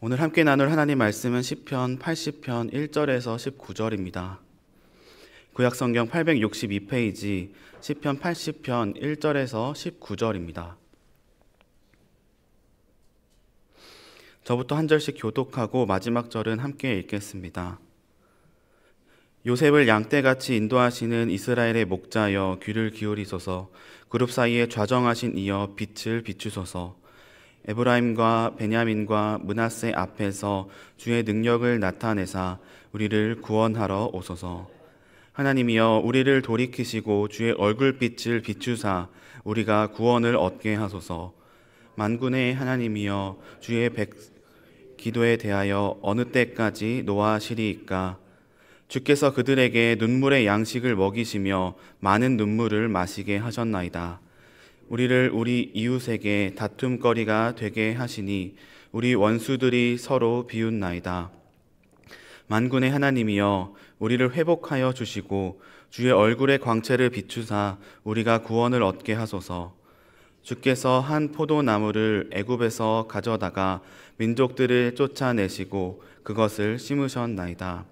오늘 함께 나눌 하나님 말씀은 시편 80편 1절에서 19절입니다. 구약성경 862페이지 시편 80편 1절에서 19절입니다. 저부터 한 절씩 교독하고 마지막 절은 함께 읽겠습니다. 요셉을 양떼같이 인도하시는 이스라엘의 목자여 귀를 기울이소서. 그룹 사이에 좌정하신 이여 빛을 비추소서. 에브라임과 베냐민과 므낫세 앞에서 주의 능력을 나타내사 우리를 구원하러 오소서. 하나님이여 우리를 돌이키시고 주의 얼굴빛을 비추사 우리가 구원을 얻게 하소서. 만군의 하나님이여 주의 기도에 대하여 어느 때까지 노하시리이까. 주께서 그들에게 눈물의 양식을 먹이시며 많은 눈물을 마시게 하셨나이다. 우리를 우리 이웃에게 다툼거리가 되게 하시니 우리 원수들이 서로 비웃나이다. 만군의 하나님이여 우리를 회복하여 주시고 주의 얼굴의 광채를 비추사 우리가 구원을 얻게 하소서. 주께서 한 포도나무를 애굽에서 가져다가 민족들을 쫓아내시고 그것을 심으셨나이다.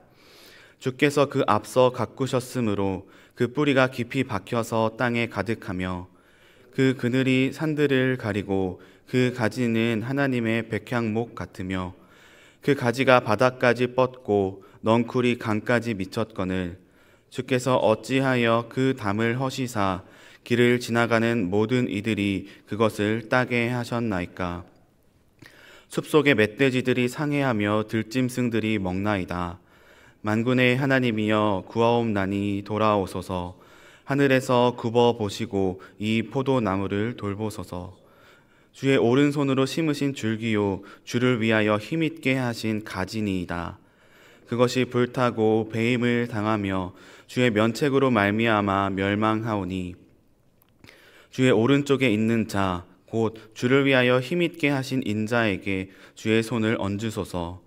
주께서 그 앞서 가꾸셨으므로 그 뿌리가 깊이 박혀서 땅에 가득하며 그 그늘이 산들을 가리고 그 가지는 하나님의 백향목 같으며 그 가지가 바닥까지 뻗고 넝쿨이 강까지 미쳤거늘 주께서 어찌하여 그 담을 허시사 길을 지나가는 모든 이들이 그것을 따게 하셨나이까. 숲속의 멧돼지들이 상해하며 들짐승들이 먹나이다. 만군의 하나님이여 구하옵나니 돌아오소서. 하늘에서 굽어 보시고 이 포도나무를 돌보소서. 주의 오른손으로 심으신 줄기요 주를 위하여 힘있게 하신 가지니이다. 그것이 불타고 배임을 당하며 주의 면책으로 말미암아 멸망하오니 주의 오른쪽에 있는 자 곧 주를 위하여 힘있게 하신 인자에게 주의 손을 얹으소서.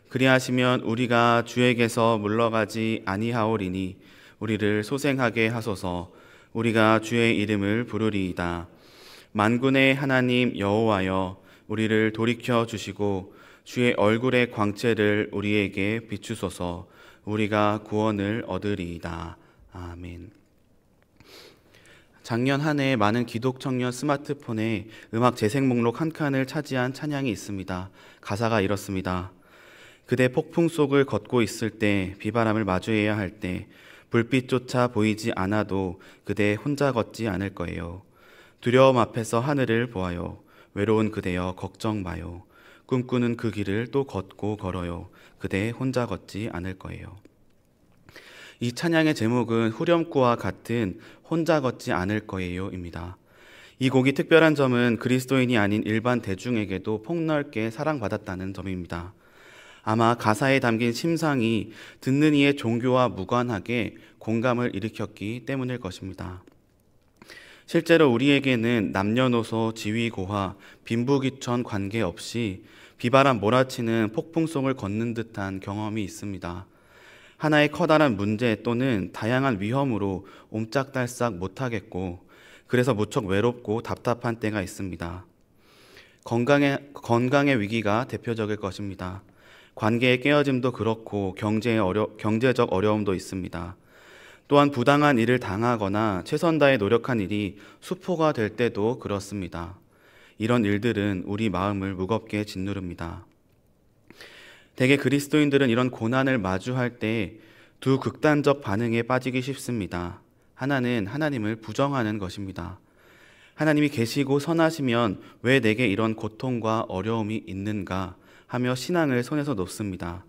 그리하시면 우리가 주에게서 물러가지 아니하오리니 우리를 소생하게 하소서. 우리가 주의 이름을 부르리이다. 만군의 하나님 여호와여 우리를 돌이켜 주시고 주의 얼굴의 광채를 우리에게 비추소서. 우리가 구원을 얻으리이다. 아멘. 작년 한 해 많은 기독청년 스마트폰에 음악 재생 목록 한 칸을 차지한 찬양이 있습니다. 가사가 이렇습니다. 그대 폭풍 속을 걷고 있을 때, 비바람을 마주해야 할 때, 불빛조차 보이지 않아도 그대 혼자 걷지 않을 거예요. 두려움 앞에서 하늘을 보아요. 외로운 그대여 걱정 마요. 꿈꾸는 그 길을 또 걷고 걸어요. 그대 혼자 걷지 않을 거예요. 이 찬양의 제목은 후렴구와 같은 혼자 걷지 않을 거예요입니다. 이 곡이 특별한 점은 그리스도인이 아닌 일반 대중에게도 폭넓게 사랑받았다는 점입니다. 아마 가사에 담긴 심상이 듣는 이의 종교와 무관하게 공감을 일으켰기 때문일 것입니다. 실제로 우리에게는 남녀노소, 지위고하, 빈부귀천 관계없이 비바람 몰아치는 폭풍송을 걷는 듯한 경험이 있습니다. 하나의 커다란 문제 또는 다양한 위험으로 옴짝달싹 못하겠고 그래서 무척 외롭고 답답한 때가 있습니다. 건강의 위기가 대표적일 것입니다. 관계의 깨어짐도 그렇고 경제적 어려움도 있습니다. 또한 부당한 일을 당하거나 최선 다해 노력한 일이 수포가 될 때도 그렇습니다. 이런 일들은 우리 마음을 무겁게 짓누릅니다. 대개 그리스도인들은 이런 고난을 마주할 때 두 극단적 반응에 빠지기 쉽습니다. 하나는 하나님을 부정하는 것입니다. 하나님이 계시고 선하시면 왜 내게 이런 고통과 어려움이 있는가 하며 신앙을 손에서 놓습니다.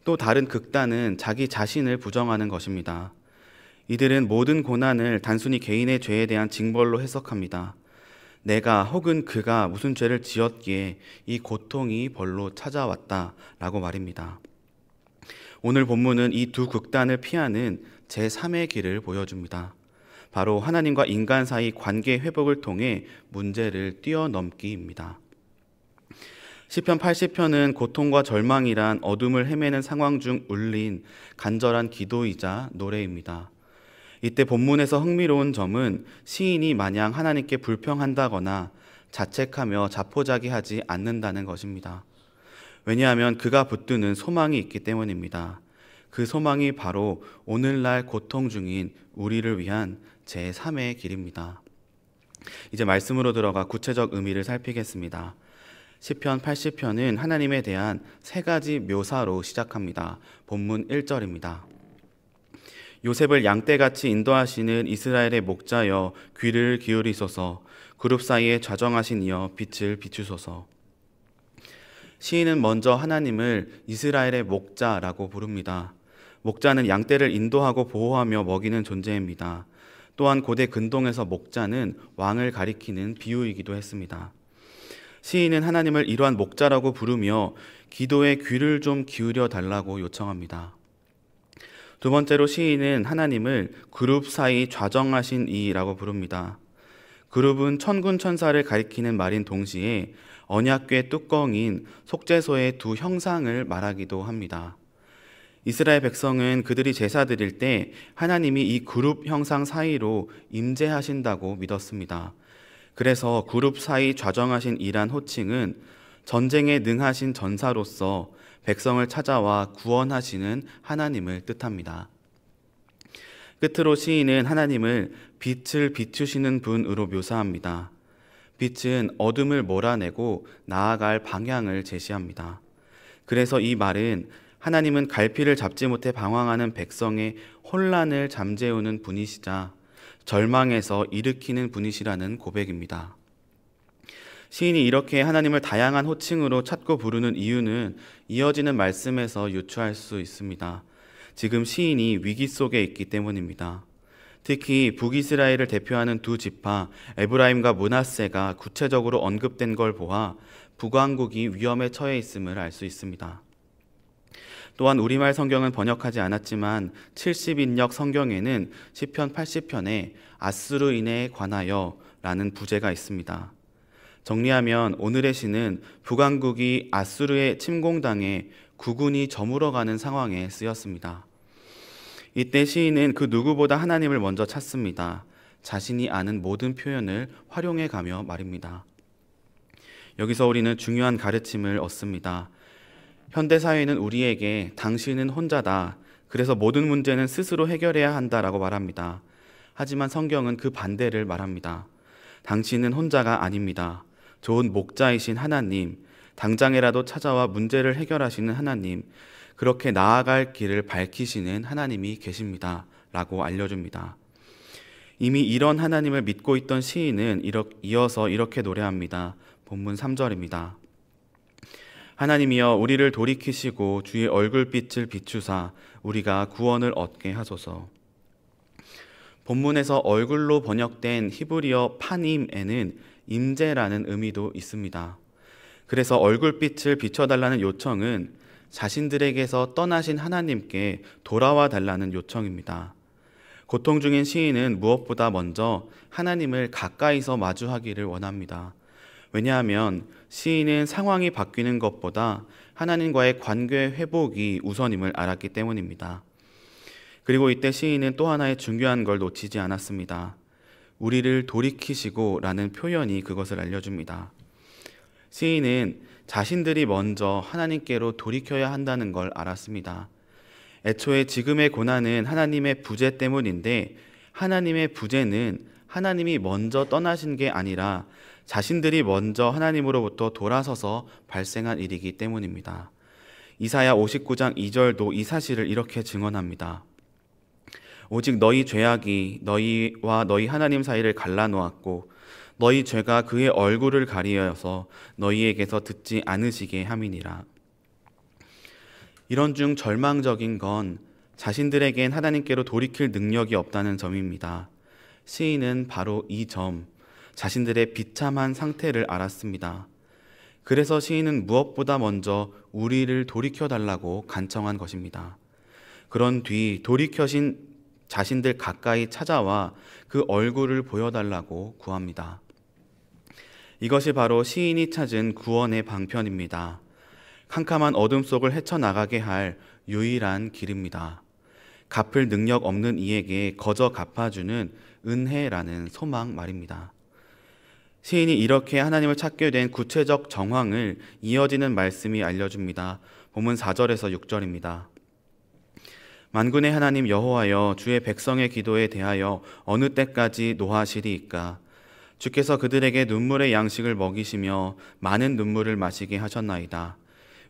또 다른 극단은 자기 자신을 부정하는 것입니다. 이들은 모든 고난을 단순히 개인의 죄에 대한 징벌로 해석합니다. 내가 혹은 그가 무슨 죄를 지었기에 이 고통이 벌로 찾아왔다라고 말입니다. 오늘 본문은 이 두 극단을 피하는 제3의 길을 보여줍니다. 바로 하나님과 인간 사이 관계 회복을 통해 문제를 뛰어넘기입니다. 시편 80편은 고통과 절망이란 어둠을 헤매는 상황 중 울린 간절한 기도이자 노래입니다. 이때 본문에서 흥미로운 점은 시인이 마냥 하나님께 불평한다거나 자책하며 자포자기하지 않는다는 것입니다. 왜냐하면 그가 붙드는 소망이 있기 때문입니다. 그 소망이 바로 오늘날 고통 중인 우리를 위한 제3의 길입니다. 이제 말씀으로 들어가 구체적 의미를 살피겠습니다. 시편 80편은 하나님에 대한 세 가지 묘사로 시작합니다. 본문 1절입니다. 요셉을 양떼같이 인도하시는 이스라엘의 목자여 귀를 기울이소서. 그룹 사이에 좌정하신 이여 빛을 비추소서. 시인은 먼저 하나님을 이스라엘의 목자라고 부릅니다. 목자는 양떼를 인도하고 보호하며 먹이는 존재입니다. 또한 고대 근동에서 목자는 왕을 가리키는 비유이기도 했습니다. 시인은 하나님을 이러한 목자라고 부르며 기도에 귀를 좀 기울여 달라고 요청합니다. 두 번째로 시인은 하나님을 그룹 사이 좌정하신 이라고 부릅니다. 그룹은 천군 천사를 가리키는 말인 동시에 언약궤 뚜껑인 속죄소의 두 형상을 말하기도 합니다. 이스라엘 백성은 그들이 제사 드릴 때 하나님이 이 그룹 형상 사이로 임재하신다고 믿었습니다. 그래서 그룹 사이 좌정하신 이란 호칭은 전쟁에 능하신 전사로서 백성을 찾아와 구원하시는 하나님을 뜻합니다. 끝으로 시인은 하나님을 빛을 비추시는 분으로 묘사합니다. 빛은 어둠을 몰아내고 나아갈 방향을 제시합니다. 그래서 이 말은 하나님은 갈피를 잡지 못해 방황하는 백성의 혼란을 잠재우는 분이시자 절망에서 일으키는 분이시라는 고백입니다. 시인이 이렇게 하나님을 다양한 호칭으로 찾고 부르는 이유는 이어지는 말씀에서 유추할 수 있습니다. 지금 시인이 위기 속에 있기 때문입니다. 특히 북이스라엘을 대표하는 두 지파 에브라임과 므낫세가 구체적으로 언급된 걸 보아 북왕국이 위험에 처해 있음을 알 수 있습니다. 또한 우리말 성경은 번역하지 않았지만 70인역 성경에는 시편 80편에 아수르인에 관하여 라는 부제가 있습니다. 정리하면 오늘의 시는 북왕국이 아수르의 침공당해 국운이 저물어가는 상황에 쓰였습니다. 이때 시인은 그 누구보다 하나님을 먼저 찾습니다. 자신이 아는 모든 표현을 활용해가며 말입니다. 여기서 우리는 중요한 가르침을 얻습니다. 현대사회는 우리에게 당신은 혼자다. 그래서 모든 문제는 스스로 해결해야 한다라고 말합니다. 하지만 성경은 그 반대를 말합니다. 당신은 혼자가 아닙니다. 좋은 목자이신 하나님, 당장이라도 찾아와 문제를 해결하시는 하나님, 그렇게 나아갈 길을 밝히시는 하나님이 계십니다. 라고 알려줍니다. 이미 이런 하나님을 믿고 있던 시인은 이어서 이렇게 노래합니다. 본문 3절입니다. 하나님이여 우리를 돌이키시고 주의 얼굴빛을 비추사 우리가 구원을 얻게 하소서. 본문에서 얼굴로 번역된 히브리어 파님에는 임재라는 의미도 있습니다. 그래서 얼굴빛을 비춰달라는 요청은 자신들에게서 떠나신 하나님께 돌아와 달라는 요청입니다. 고통 중인 시인은 무엇보다 먼저 하나님을 가까이서 마주하기를 원합니다. 왜냐하면 시인은 상황이 바뀌는 것보다 하나님과의 관계 회복이 우선임을 알았기 때문입니다. 그리고 이때 시인은 또 하나의 중요한 걸 놓치지 않았습니다. 우리를 돌이키시고 라는 표현이 그것을 알려줍니다. 시인은 자신들이 먼저 하나님께로 돌이켜야 한다는 걸 알았습니다. 애초에 지금의 고난은 하나님의 부재 때문인데 하나님의 부재는 하나님이 먼저 떠나신 게 아니라 자신들이 먼저 하나님으로부터 돌아서서 발생한 일이기 때문입니다. 이사야 59장 2절도 이 사실을 이렇게 증언합니다. 오직 너희 죄악이 너희와 너희 하나님 사이를 갈라놓았고 너희 죄가 그의 얼굴을 가리어서 너희에게서 듣지 않으시게 함이니라. 이런 중 절망적인 건 자신들에겐 하나님께로 돌이킬 능력이 없다는 점입니다. 시인은 바로 이 점, 자신들의 비참한 상태를 알았습니다. 그래서 시인은 무엇보다 먼저 우리를 돌이켜달라고 간청한 것입니다. 그런 뒤 돌이켜신 자신들 가까이 찾아와 그 얼굴을 보여달라고 구합니다. 이것이 바로 시인이 찾은 구원의 방편입니다. 캄캄한 어둠 속을 헤쳐나가게 할 유일한 길입니다. 갚을 능력 없는 이에게 거저 갚아주는 은혜라는 소망 말입니다. 시인이 이렇게 하나님을 찾게 된 구체적 정황을 이어지는 말씀이 알려줍니다. 본문 4절에서 6절입니다. 만군의 하나님 여호와여, 주의 백성의 기도에 대하여 어느 때까지 노하시리이까? 주께서 그들에게 눈물의 양식을 먹이시며 많은 눈물을 마시게 하셨나이다.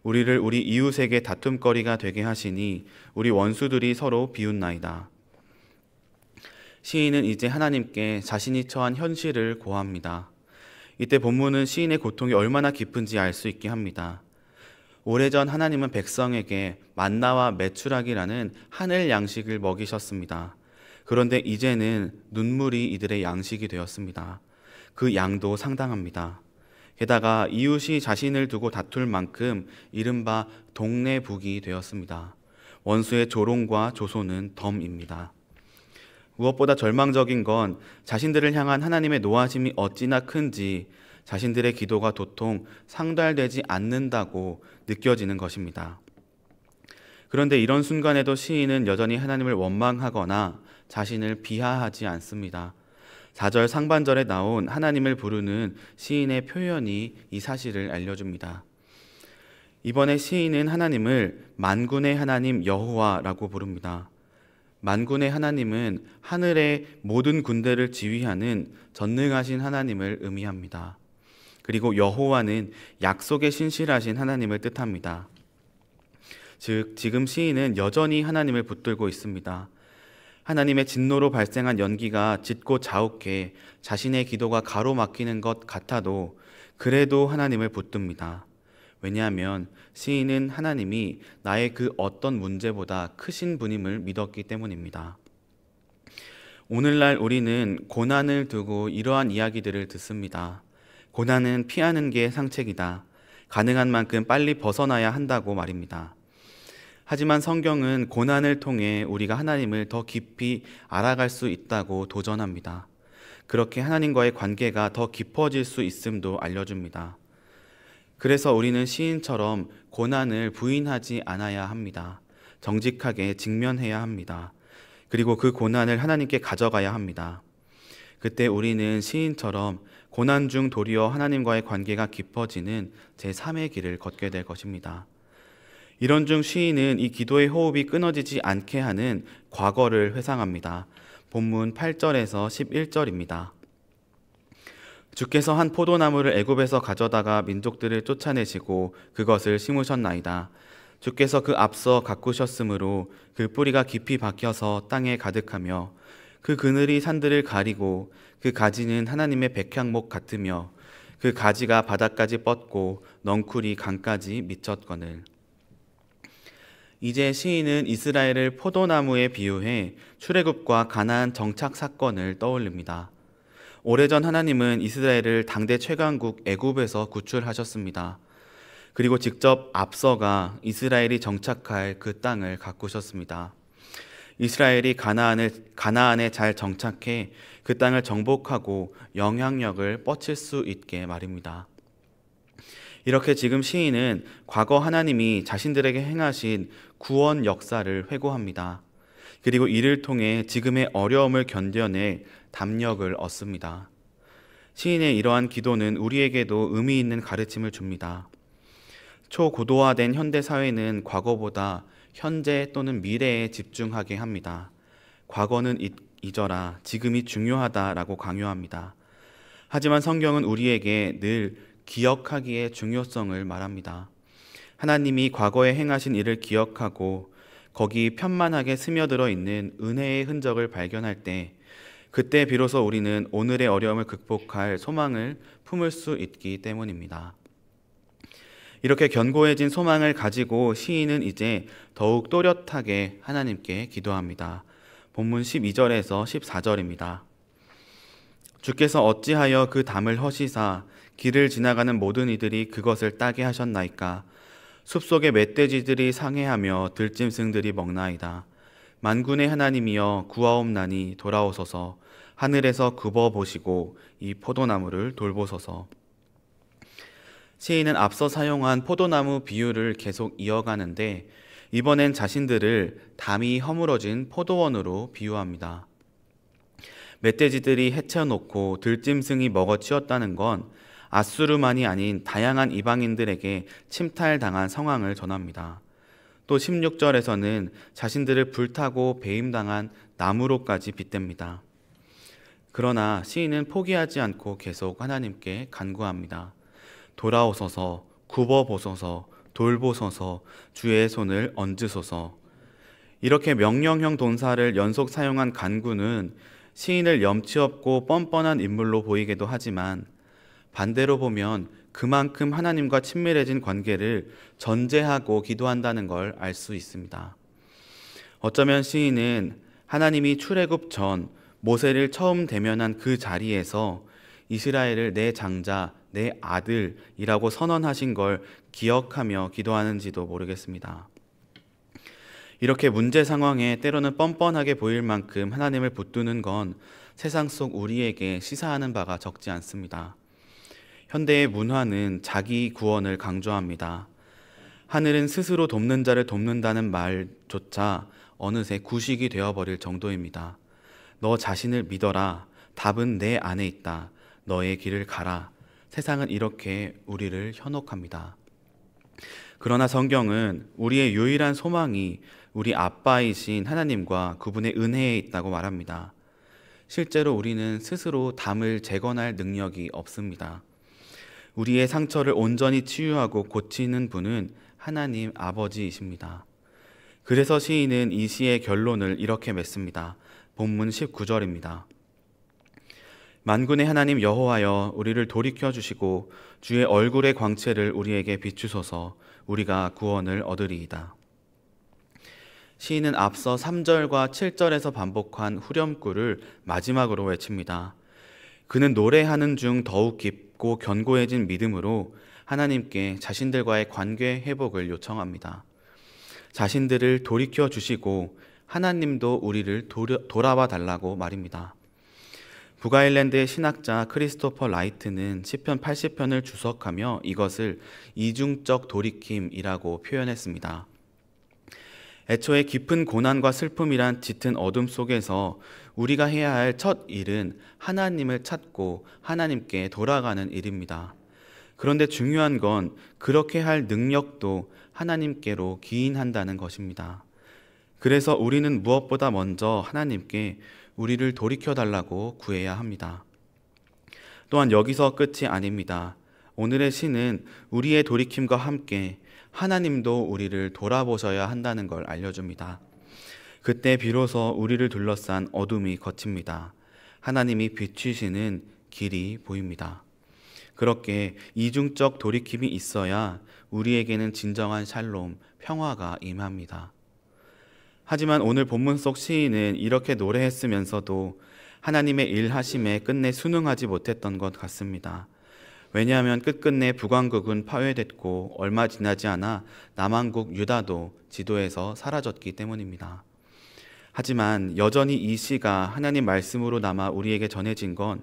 우리를 우리 이웃에게 다툼거리가 되게 하시니 우리 원수들이 서로 비웃나이다. 시인은 이제 하나님께 자신이 처한 현실을 고합니다. 이때 본문은 시인의 고통이 얼마나 깊은지 알 수 있게 합니다. 오래전 하나님은 백성에게 만나와 메추라기라는 하늘 양식을 먹이셨습니다. 그런데 이제는 눈물이 이들의 양식이 되었습니다. 그 양도 상당합니다. 게다가 이웃이 자신을 두고 다툴 만큼 이른바 동네북이 되었습니다. 원수의 조롱과 조소는 덤입니다. 무엇보다 절망적인 건 자신들을 향한 하나님의 노하심이 어찌나 큰지 자신들의 기도가 도통 상달되지 않는다고 느껴지는 것입니다. 그런데 이런 순간에도 시인은 여전히 하나님을 원망하거나 자신을 비하하지 않습니다. 4절 상반절에 나온 하나님을 부르는 시인의 표현이 이 사실을 알려줍니다. 이번에 시인은 하나님을 만군의 하나님 여호와라고 부릅니다. 만군의 하나님은 하늘의 모든 군대를 지휘하는 전능하신 하나님을 의미합니다. 그리고 여호와는 약속에 신실하신 하나님을 뜻합니다. 즉, 지금 시인은 여전히 하나님을 붙들고 있습니다. 하나님의 진노로 발생한 연기가 짙고 자욱해 자신의 기도가 가로막히는 것 같아도 그래도 하나님을 붙듭니다. 왜냐하면 시인은 하나님이 나의 그 어떤 문제보다 크신 분임을 믿었기 때문입니다. 오늘날 우리는 고난을 두고 이러한 이야기들을 듣습니다. 고난은 피하는 게 상책이다. 가능한 만큼 빨리 벗어나야 한다고 말입니다. 하지만 성경은 고난을 통해 우리가 하나님을 더 깊이 알아갈 수 있다고 도전합니다. 그렇게 하나님과의 관계가 더 깊어질 수 있음도 알려줍니다. 그래서 우리는 시인처럼 고난을 부인하지 않아야 합니다. 정직하게 직면해야 합니다. 그리고 그 고난을 하나님께 가져가야 합니다. 그때 우리는 시인처럼 고난 중 도리어 하나님과의 관계가 깊어지는 제3의 길을 걷게 될 것입니다. 이런 중 시인은 이 기도의 호흡이 끊어지지 않게 하는 과거를 회상합니다. 본문 8절에서 11절입니다. 주께서 한 포도나무를 애굽에서 가져다가 민족들을 쫓아내시고 그것을 심으셨나이다. 주께서 그 앞서 가꾸셨으므로 그 뿌리가 깊이 박혀서 땅에 가득하며 그 그늘이 산들을 가리고 그 가지는 하나님의 백향목 같으며 그 가지가 바닥까지 뻗고 넝쿨이 강까지 미쳤거늘. 이제 시인은 이스라엘을 포도나무에 비유해 출애굽과 가나안 정착 사건을 떠올립니다. 오래전 하나님은 이스라엘을 당대 최강국 애굽에서 구출하셨습니다. 그리고 직접 앞서가 이스라엘이 정착할 그 땅을 가꾸셨습니다. 이스라엘이 가나안에 잘 정착해 그 땅을 정복하고 영향력을 뻗칠 수 있게 말입니다. 이렇게 지금 시인은 과거 하나님이 자신들에게 행하신 구원 역사를 회고합니다. 그리고 이를 통해 지금의 어려움을 견뎌낼 담력을 얻습니다. 시인의 이러한 기도는 우리에게도 의미 있는 가르침을 줍니다. 초고도화된 현대 사회는 과거보다 현재 또는 미래에 집중하게 합니다. 과거는 잊어라, 지금이 중요하다라고 강요합니다. 하지만 성경은 우리에게 늘 기억하기의 중요성을 말합니다. 하나님이 과거에 행하신 일을 기억하고 거기 편만하게 스며들어 있는 은혜의 흔적을 발견할 때 그때 비로소 우리는 오늘의 어려움을 극복할 소망을 품을 수 있기 때문입니다. 이렇게 견고해진 소망을 가지고 시인은 이제 더욱 또렷하게 하나님께 기도합니다. 본문 12절에서 14절입니다. 주께서 어찌하여 그 담을 허시사 길을 지나가는 모든 이들이 그것을 따게 하셨나이까? 숲속의 멧돼지들이 상해하며 들짐승들이 먹나이다. 만군의 하나님이여 구하옵나니 돌아오소서. 하늘에서 굽어보시고 이 포도나무를 돌보소서. 시인은 앞서 사용한 포도나무 비유를 계속 이어가는데 이번엔 자신들을 담이 허물어진 포도원으로 비유합니다. 멧돼지들이 해쳐놓고 들짐승이 먹어치웠다는 건 아수르만이 아닌 다양한 이방인들에게 침탈당한 상황을 전합니다. 또 16절에서는 자신들을 불타고 배임당한 나무로까지 빗댑니다. 그러나 시인은 포기하지 않고 계속 하나님께 간구합니다. 돌아오소서, 굽어보소서, 돌보소서, 주의 손을 얹으소서. 이렇게 명령형 동사를 연속 사용한 간구는 시인을 염치 없고 뻔뻔한 인물로 보이기도 하지만 반대로 보면 그만큼 하나님과 친밀해진 관계를 전제하고 기도한다는 걸 알 수 있습니다. 어쩌면 시인은 하나님이 출애굽 전 모세를 처음 대면한 그 자리에서 이스라엘을 내 장자, 내 아들이라고 선언하신 걸 기억하며 기도하는지도 모르겠습니다. 이렇게 문제 상황에 때로는 뻔뻔하게 보일 만큼 하나님을 붙드는 건 세상 속 우리에게 시사하는 바가 적지 않습니다. 현대의 문화는 자기 구원을 강조합니다. 하늘은 스스로 돕는 자를 돕는다는 말조차 어느새 구식이 되어버릴 정도입니다. 너 자신을 믿어라. 답은 내 안에 있다. 너의 길을 가라. 세상은 이렇게 우리를 현혹합니다. 그러나 성경은 우리의 유일한 소망이 우리 아빠이신 하나님과 그분의 은혜에 있다고 말합니다. 실제로 우리는 스스로 담을 재건할 능력이 없습니다. 우리의 상처를 온전히 치유하고 고치는 분은 하나님 아버지이십니다. 그래서 시인은 이 시의 결론을 이렇게 맺습니다. 본문 19절입니다. 만군의 하나님 여호와여, 우리를 돌이켜 주시고 주의 얼굴의 광채를 우리에게 비추소서. 우리가 구원을 얻으리이다. 시인은 앞서 3절과 7절에서 반복한 후렴구를 마지막으로 외칩니다. 그는 노래하는 중 더욱 깊고 견고해진 믿음으로 하나님께 자신들과의 관계 회복을 요청합니다. 자신들을 돌이켜 주시고 하나님도 우리를 돌아와 달라고 말입니다. 북아일랜드의 신학자 크리스토퍼 라이트는 시편 80편을 주석하며 이것을 이중적 돌이킴이라고 표현했습니다. 애초에 깊은 고난과 슬픔이란 짙은 어둠 속에서 우리가 해야 할 첫 일은 하나님을 찾고 하나님께 돌아가는 일입니다. 그런데 중요한 건 그렇게 할 능력도 하나님께로 기인한다는 것입니다. 그래서 우리는 무엇보다 먼저 하나님께 우리를 돌이켜달라고 구해야 합니다. 또한 여기서 끝이 아닙니다. 오늘의 시는 우리의 돌이킴과 함께 하나님도 우리를 돌아보셔야 한다는 걸 알려줍니다. 그때 비로소 우리를 둘러싼 어둠이 걷힙니다. 하나님이 비추시는 길이 보입니다. 그렇게 이중적 돌이킴이 있어야 우리에게는 진정한 샬롬, 평화가 임합니다. 하지만 오늘 본문 속 시인은 이렇게 노래했으면서도 하나님의 일하심에 끝내 순응하지 못했던 것 같습니다. 왜냐하면 끝끝내 북왕국은 파괴됐고 얼마 지나지 않아 남왕국 유다도 지도에서 사라졌기 때문입니다. 하지만 여전히 이 시가 하나님 말씀으로 남아 우리에게 전해진 건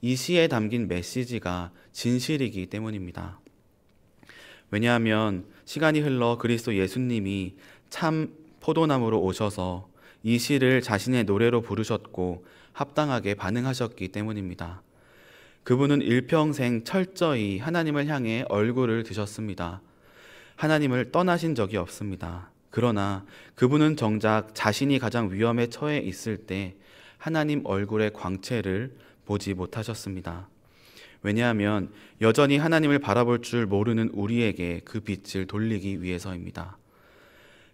이 시에 담긴 메시지가 진실이기 때문입니다. 왜냐하면 시간이 흘러 그리스도 예수님이 참 포도나무로 오셔서 이 시를 자신의 노래로 부르셨고 합당하게 반응하셨기 때문입니다. 그분은 일평생 철저히 하나님을 향해 얼굴을 드셨습니다. 하나님을 떠나신 적이 없습니다. 그러나 그분은 정작 자신이 가장 위험에 처해 있을 때 하나님 얼굴의 광채를 보지 못하셨습니다. 왜냐하면 여전히 하나님을 바라볼 줄 모르는 우리에게 그 빛을 돌리기 위해서입니다.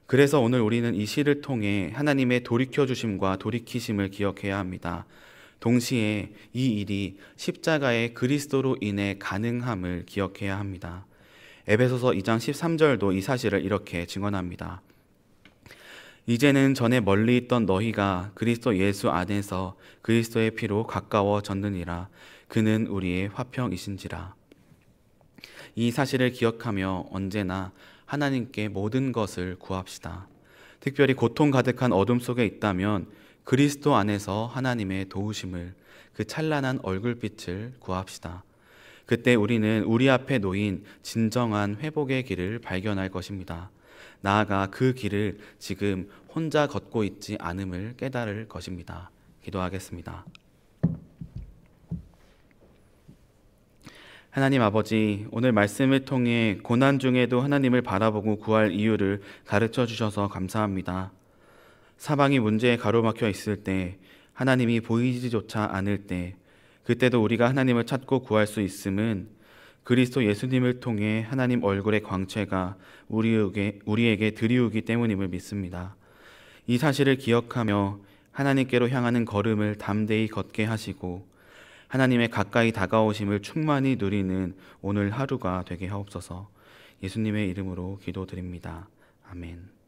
그래서 오늘 우리는 이 시를 통해 하나님의 돌이켜주심과 돌이키심을 기억해야 합니다. 동시에 이 일이 십자가의 그리스도로 인해 가능함을 기억해야 합니다. 에베소서 2장 13절도 이 사실을 이렇게 증언합니다. 이제는 전에 멀리 있던 너희가 그리스도 예수 안에서 그리스도의 피로 가까워졌느니라. 그는 우리의 화평이신지라. 이 사실을 기억하며 언제나 하나님께 모든 것을 구합시다. 특별히 고통 가득한 어둠 속에 있다면 그리스도 안에서 하나님의 도우심을, 그 찬란한 얼굴빛을 구합시다. 그때 우리는 우리 앞에 놓인 진정한 회복의 길을 발견할 것입니다. 나아가 그 길을 지금 혼자 걷고 있지 않음을 깨달을 것입니다. 기도하겠습니다. 하나님 아버지, 오늘 말씀을 통해 고난 중에도 하나님을 바라보고 구할 이유를 가르쳐 주셔서 감사합니다. 사방이 문제에 가로막혀 있을 때, 하나님이 보이지조차 않을 때, 그때도 우리가 하나님을 찾고 구할 수 있음은 그리스도 예수님을 통해 하나님 얼굴의 광채가 우리에게 드리우기 때문임을 믿습니다. 이 사실을 기억하며 하나님께로 향하는 걸음을 담대히 걷게 하시고 하나님의 가까이 다가오심을 충만히 누리는 오늘 하루가 되게 하옵소서. 예수님의 이름으로 기도드립니다. 아멘.